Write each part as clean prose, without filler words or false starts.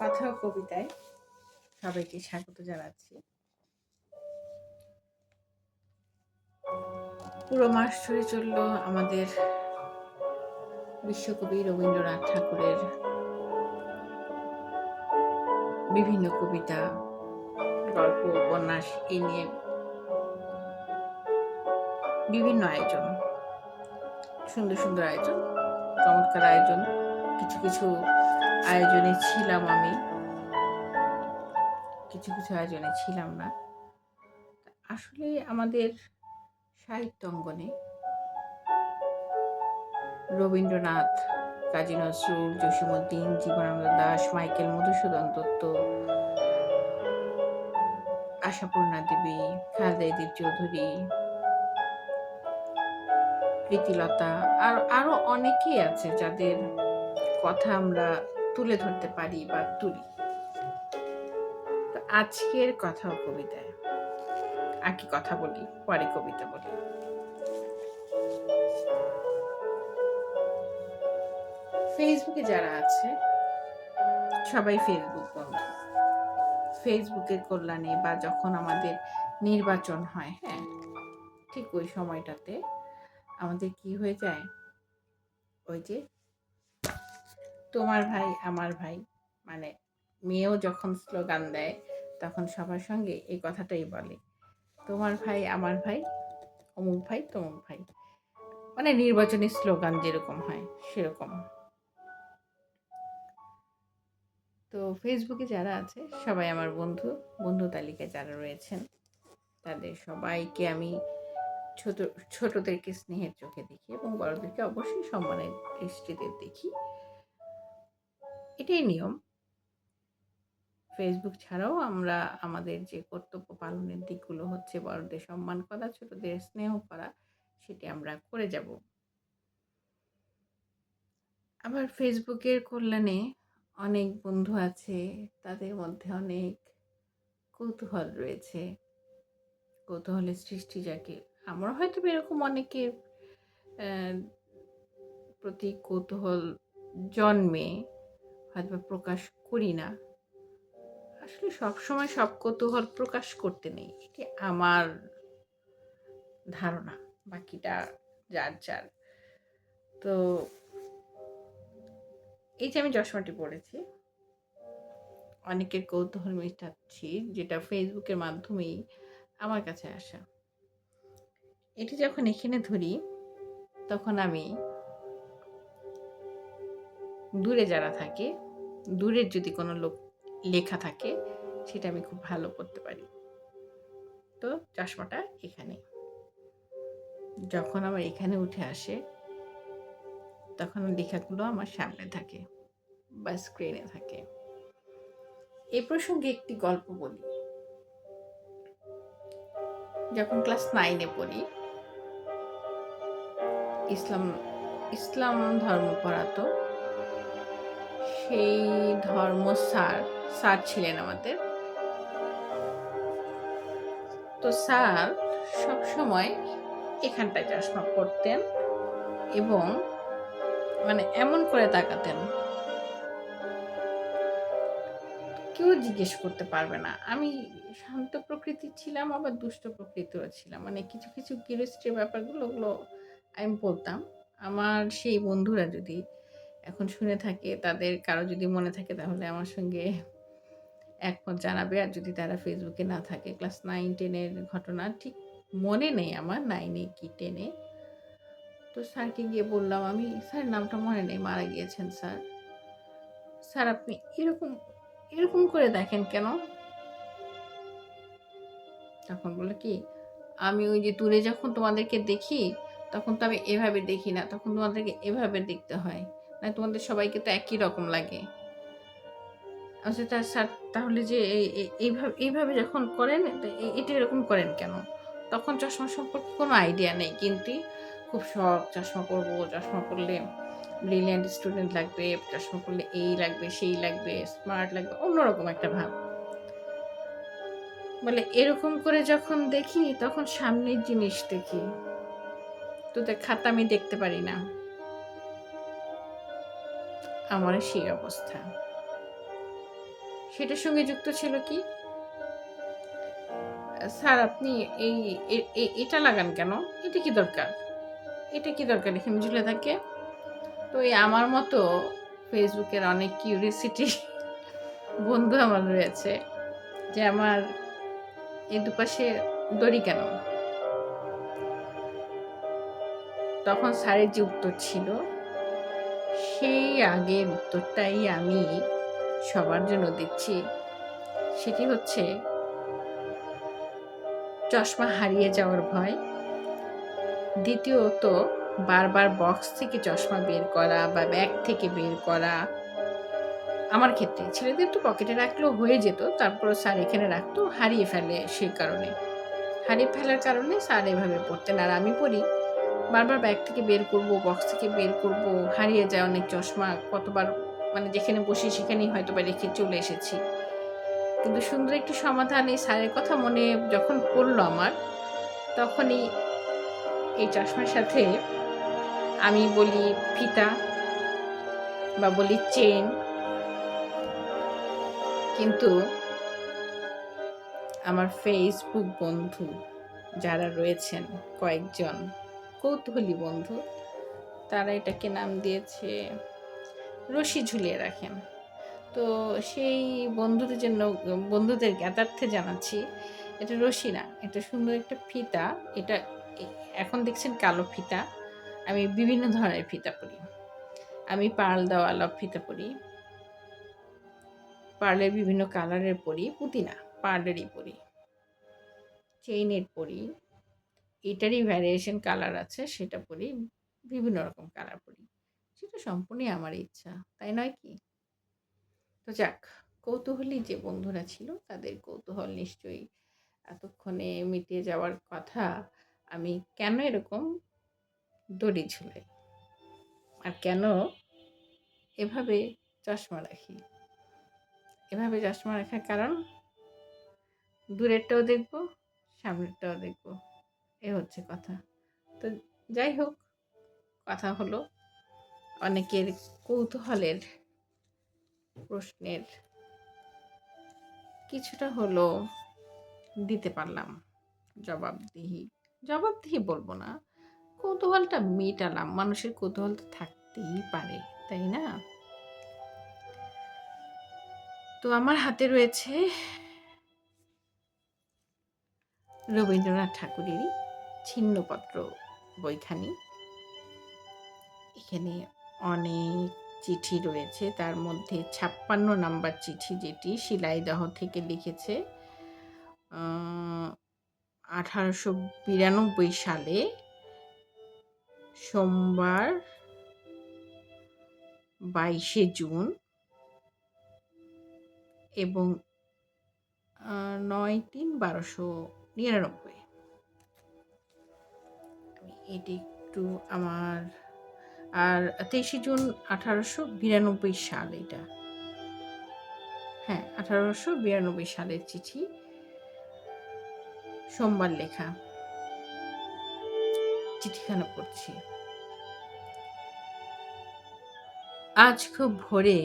কথা ও কবিতায় সবাইকে স্বাগত জানাচ্ছি। পুরো মাস জুড়ে চলল আমাদের বিশ্বকবি রবীন্দ্রনাথ ঠাকুরের বিভিন্ন কবিতা, গল্প, উপন্যাস এই নিয়ে বিভিন্ন আয়োজন, সুন্দর সুন্দর আয়োজন, চমৎকার আয়োজন। কিছু কিছু আয়োজনে ছিলাম আমি, কিছু কিছু আয়োজনে ছিলাম না। আসলে আমাদের সাহিত্য অঙ্গনে রবীন্দ্রনাথ, কাজী নজরুল, জসীমউদ্দিন, জীবনানন্দ দাশ, মাইকেল মধুসূদন দত্ত, আশাপূর্ণা দেবী, খালেদা ইদির চৌধুরী, প্রীতিলতা আরো অনেকেই আছে যাদের কথা আমরা তুলে ধরতে পারি বা তুলি। তো আজকের কথা ও কবিতায় আগে কথা বলি, পরে কবিতা বলি। ফেসবুকে যারা আছে সবাই ফেসবুক বন্ধু। ফেসবুকের কল্যাণে বা যখন আমাদের নির্বাচন হয়, হ্যাঁ, ঠিক ওই সময়টাতে আমাদের কি হয়ে যায়, ওই যে তোমার ভাই আমার ভাই, মানে মেয়েও যখন স্লোগান দেয় তখন সবার সঙ্গে এই কথাটাই বলে, তোমার ভাই আমার ভাই, অমুক ভাই তমুক ভাই, মানে নির্বাচনী স্লোগান যেরকম হয় সেরকম। তো ফেসবুকে যারা আছে সবাই আমার বন্ধু, বন্ধু তালিকায় যারা রয়েছেন তাদের সবাইকে আমি ছোটদেরকে স্নেহের চোখে দেখি এবং বড়দেরকে অবশ্যই সম্মানের দৃষ্টিতে দেখি। এটাই নিয়ম। ফেসবুক ছাড়াও আমরা আমাদের যে কর্তব্য পালনের দিকগুলো হচ্ছে বড়দের সম্মান করা, ছোটদের স্নেহ করা, সেটি আমরা করে যাব। আবার ফেসবুকের কল্যাণে অনেক বন্ধু আছে, তাদের মধ্যে অনেক কৌতূহল রয়েছে, কৌতূহলের সৃষ্টি যাকে আমরা হয়তো এরকম অনেকের প্রতি কৌতূহল জন্মে হয়তো প্রকাশ করি না। আসলে সবসময় সব কৌতূহল প্রকাশ করতে নেই, এটি আমার ধারণা, বাকিটা যার যার। তো এই যে আমি চশমাটি পড়েছি, অনেকের কৌতূহল মেটাচ্ছি, যেটা ফেসবুকের মাধ্যমেই আমার কাছে আসা। এটি যখন এখানে ধরি তখন আমি দূরে যারা থাকে, দূরের যদি কোনো লোক লেখা থাকে সেটা আমি খুব ভালো করতে পারি। তো চশমাটা এখানে, যখন আমার এখানে উঠে আসে তখন লেখাগুলো আমার সামনে থাকে বা স্ক্রিনে থাকে। এই প্রসঙ্গে একটি গল্প বলি। যখন ক্লাস 9-এ পড়ি, ইসলাম ধর্ম পড়াতো, সেই ধর্ম স্যার ছিলেন আমাদের। তো স্যার সবসময় এখানটায় চশমা পরতেন এবং মানে এমন করে তাকাতেন, কেউ জিজ্ঞেস করতে পারবে না। আমি শান্ত প্রকৃতির ছিলাম, আবার দুষ্ট প্রকৃতিরও ছিলাম। মানে কিছু কিছু কিউরিওসিটির ব্যাপারগুলো ওগুলো আমি বলতাম। আমার সেই বন্ধুরা যদি এখন শুনে থাকে, তাদের কারো যদি মনে থাকে তাহলে আমার সঙ্গে একমত জানাবে। আর যদি তারা ফেসবুকে না থাকে, ক্লাস 9-10-এর ঘটনা ঠিক মনে নেই আমার, 9-এ কি 10-এ। তো স্যারকে গিয়ে বললাম, আমি স্যার নামটা মনে নেই, মারা গিয়েছেন স্যার। স্যার আপনি এরকম এরকম করে দেখেন কেন? তখন বলল কি, আমি ওই যে দূরে যখন তোমাদেরকে দেখি তখন তো আমি এভাবে দেখি না, তখন তোমাদেরকে এভাবে দেখতে হয়, না তোমাদের সবাইকে তো একই রকম লাগে। আচ্ছা তা স্যার, তাহলে যে এইভাবে যখন করেন এটা এরকম করেন কেন? তখন চশমা সম্পর্কে কোনো আইডিয়া নেই, কিন্তু খুব শখ, চশমা পরবো, চশমা পরলে ব্রিলিয়ান্ট স্টুডেন্ট লাগবে, চশমা পরলে এই লাগবে সেই লাগবে, স্মার্ট লাগবে, অন্যরকম একটা ভাব। বলে এরকম করে যখন দেখি তখন সামনের জিনিস দেখি, তোদের খাতা আমি দেখতে পারি না। আমার সেই অবস্থা। সেটার সঙ্গে যুক্ত ছিল কি, স্যার আপনি এই এটা লাগান কেন? এটা কি দরকার? এটা কি দরকার এখানে ঝুলে থাকে? তো এই আমার মতো ফেসবুকের অনেক কিউরিওসিটি বন্ধু আমার রয়েছে যে আমার এই দুপাশে দড়ি কেন? তখন স্যারের যে উত্তর ছিল, সেই আগের উত্তরটাই আমি সবার জন্য দিচ্ছি। সেটি হচ্ছে চশমা হারিয়ে যাওয়ার ভয়। দ্বিতীয়ত বারবার বক্স থেকে চশমা বের করা বা ব্যাগ থেকে বের করা। আমার ক্ষেত্রে ছেলেদের তো পকেটে রাখলেও হয়ে যেত। তারপরও স্যার এখানে রাখতো, হারিয়ে ফেলে সেই কারণে। হারিয়ে ফেলার কারণে স্যার এভাবে পড়তেন। আর আমি পড়ি, বারবার ব্যাগ থেকে বের করব, বক্স থেকে বের করব, হারিয়ে যায় অনেক চশমা। কতবার মানে যেখানে বসি সেখানেই হয়তোবা রেখে চলে এসেছি। কিন্তু সুন্দর একটি সমাধান এই স্যারের কথা মনে যখন পড়ল আমার, তখনই এই চশমার সাথে আমি বলি ফিতা বা বলি চেন, কিন্তু আমার ফেসবুক বন্ধু যারা রয়েছেন কয়েকজন কৌতূহলী বন্ধু, তারা এটাকে নাম দিয়েছে রশি ঝুলিয়ে রাখেন। তো সেই বন্ধুদের জন্য, বন্ধুদের জ্ঞাতার্থে জানাচ্ছি, এটা রশি না, এটা সুন্দর একটা ফিতা। এটা এখন দেখছেন কালো ফিতা। আমি বিভিন্ন ধরনের ফিতা পরি। আমি পার্ল দেওয়ালা ফিতা পরি, পার্লের বিভিন্ন কালারের পরি, পুঁতি না, পার্লেরই পরি, চেইনের পরি, এটারই ভ্যারিয়েশন কালার আছে সেটা পরি, বিভিন্ন রকম কালার পরি। সেটা সম্পূর্ণই আমার ইচ্ছা, তাই নয় কি? তো যাক, কৌতূহলী যে বন্ধুরা ছিল তাদের কৌতূহল নিশ্চয়ই এতক্ষণে মিটিয়ে যাওয়ার কথা। আমি কেন এরকম দড়ি ঝুলাই আর কেন এভাবে চশমা রাখি? এভাবে চশমা রাখার কারণ দূরেরটাও দেখব, সামনেরটাও দেখব, এ হচ্ছে কথা। তো যাই হোক, কথা হলো অনেকের কৌতূহলের প্রশ্নের কিছুটা হলো দিতে পারলাম জবাবদিহি। জবাবদিহি বলবো না, কৌতূহলটা মেটালাম। মানুষের কৌতূহল তো থাকতেই পারে, তাই না? তো আমার হাতে রয়েছে রবীন্দ্রনাথ ঠাকুরেরই ছিন্নপত্র বইখানি। এখানে অনেক চিঠি রয়েছে, তার মধ্যে ৫৬ নাম্বার চিঠি যেটি শিলাইদহ থেকে লিখেছে ১৮৯২ সালে সোমবার ২২শে জুন এবং ৯/৩/১২৯৯। এটি একটু আমার, আর ২৩শে জুন ১৮৯২ সাল এটা। হ্যাঁ, ১৮৯২ সালের চিঠি, সোমবার লেখা। চিঠিখানা পড়ছি। আজ খুব ভোরে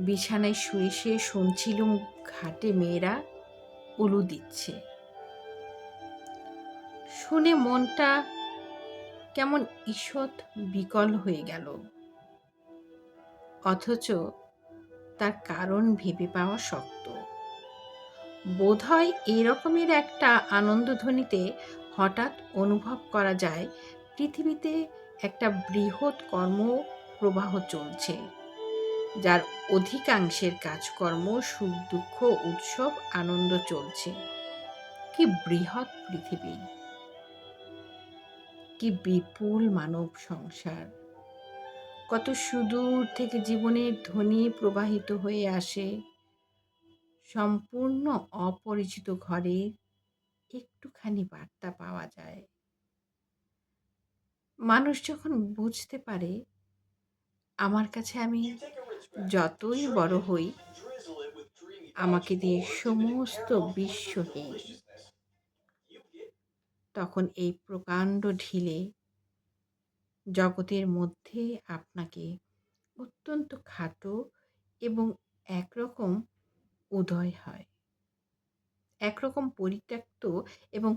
বিছানায় শুয়ে শুনছিলুম ঘাটে মেয়েরা উলু দিচ্ছে। শুনে মনটা কেমন ঈষৎ বিকল হয়ে গেল, অথচ তার কারণ ভেবে পাওয়া শক্ত। বোধহয় এই রকমের একটা আনন্দধ্বনিতে হঠাৎ অনুভব করা যায় পৃথিবীতে একটা বৃহৎ কর্মপ্রবাহ চলছে, যার অধিকাংশের কাজকর্ম, সুখ দুঃখ, উৎসব, আনন্দ চলছে। কি বৃহৎ পৃথিবী, কি বিপুল মানব সংসার! কত সুদূর থেকে জীবনের ধ্বনি প্রবাহিত হয়ে আসে সম্পূর্ণ অপরিচিত ঘরে, একটুখানি বার্তা পাওয়া যায়। মানুষ যখন বুঝতে পারে আমার কাছে আমি যতই বড় হই, আমাকে দিয়ে সমস্ত বিশ্বহীন, তখন এই প্রকাণ্ড ঢিলে জগতের মধ্যে আপনাকে অত্যন্ত খাটো এবং একরকম উদয় হয়। একরকম পরিত্যক্ত এবং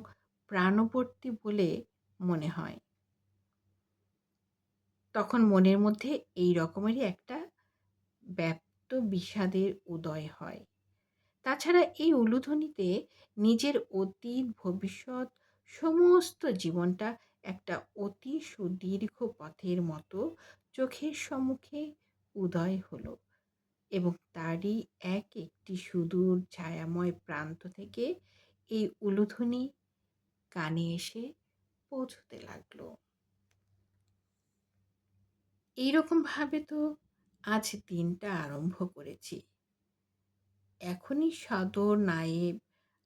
প্রাণবর্তী বলে মনে হয়। তখন মনের মধ্যে এই রকমেরই একটা ব্যাপ্ত বিষাদের উদয় হয়। তাছাড়া এই উলুধ্বনিতে নিজের অতীত, ভবিষ্যৎ সমস্ত জীবনটা একটা অতি সুদীর্ঘ পথের মতো চোখের সম্মুখে উদয় হলো এবং তারই একটি সুদূর ছায়াময় প্রান্ত থেকে এই উলুধ্বনি কানে এসে পৌঁছতে লাগলো। এইরকমভাবে তো আজ দিনটা আরম্ভ করেছি। এখনই সদর, নায়েব,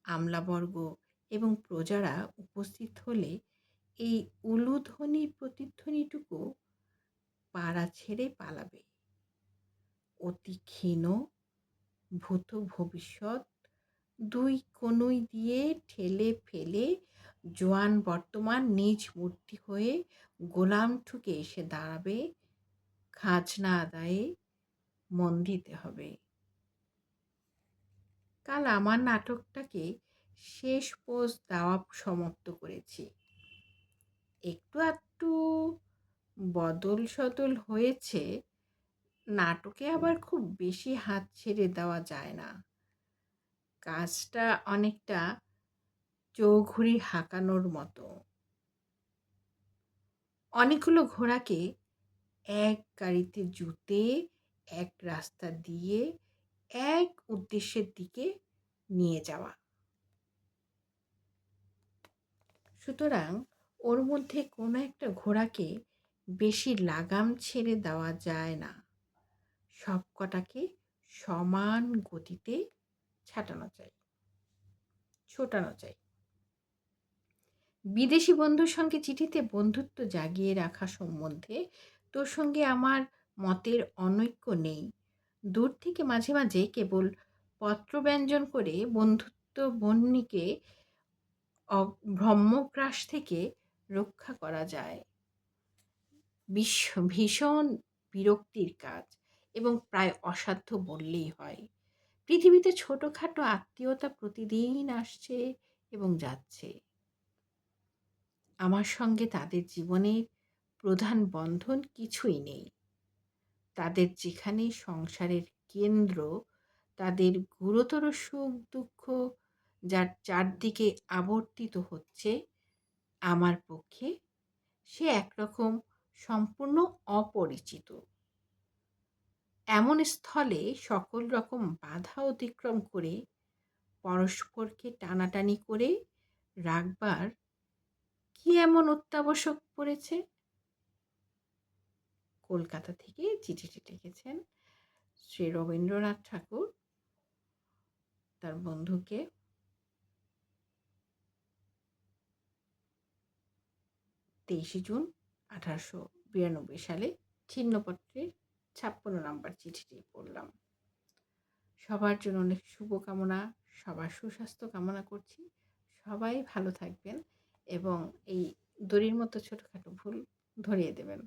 আমলাবর্গ এবং প্রজারা উপস্থিত হলে এই উলুধ্বনির প্রতিধ্বনিটুকু পাড়া ছেড়ে পালাবে। অতি ক্ষীণ ভূত ভবিষ্যৎ দুই কনুই দিয়ে ঠেলে ফেলে জোয়ান বর্তমান নিজ মূর্তি হয়ে গোলাম ঠুকে এসে দাঁড়াবে। খাজনা আদায়ে মন দিতে হবে। কাল আমার নাটকটাকে শেষ পোজ দেওয়া সমাপ্ত করেছি। একটু আধটু বদল সদল হয়েছে। নাটকে আবার খুব বেশি হাত ছেড়ে দেওয়া যায় না। কাজটা অনেকটা চৌঘুড়ি হাঁকানোর মতো। অনেকগুলো ঘোড়াকে এক গাড়িতে জুতে এক রাস্তা দিয়ে এক উদ্দেশ্যের দিকে নিয়ে যাওয়া। সুতরাং ওর মধ্যে কোনো একটা ঘোড়াকে বেশি লাগাম ছেড়ে দেওয়া যায় না। সব কটাকে সমান গতিতে ছোটানো চাই। বিদেশি বন্ধুর সঙ্গে চিঠিতে বন্ধুত্ব জাগিয়ে রাখা সম্বন্ধে তোর সঙ্গে আমার মতের অনৈক্য নেই। দূর থেকে মাঝে মাঝে কেবল পত্রব্যঞ্জন করে বন্ধুত্ব বহ্নিকে ব্রহ্মগ্রাস থেকে রক্ষা করা যায়। ভীষণ বিরক্তির কাজ এবং প্রায় অসাধ্য বললেই হয়। পৃথিবীতে ছোটোখাটো আত্মীয়তা প্রতিদিন আসছে এবং যাচ্ছে। আমার সঙ্গে তাদের জীবনের প্রধান বন্ধন কিছুই নেই। তাদের যেখানে সংসারের কেন্দ্র, তাদের গুরুতর সুখ দুঃখ যার চারদিকে আবর্তিত হচ্ছে, আমার পক্ষে সে একরকম সম্পূর্ণ অপরিচিত। এমন স্থলে সকল রকম বাধা অতিক্রম করে পরস্পরকে টানাটানি করে রাখবার কি এমন অত্যাবশ্যক পড়েছে? কলকাতা থেকে চিঠিটি লিখেছেন শ্রী রবীন্দ্রনাথ ঠাকুর তার বন্ধুকে। 23 জুন 1892 সালে ছিন্নপত্রের 56 নম্বর চিঠিটি পড়লাম। সবার জন্য অনেক শুভকামনা, সবার সুস্বাস্থ্য কামনা করছি। সবাই ভালো থাকবেন এবং এই দড়ির মতো ছোটোখাটো ভুল ধরিয়ে দেবেন।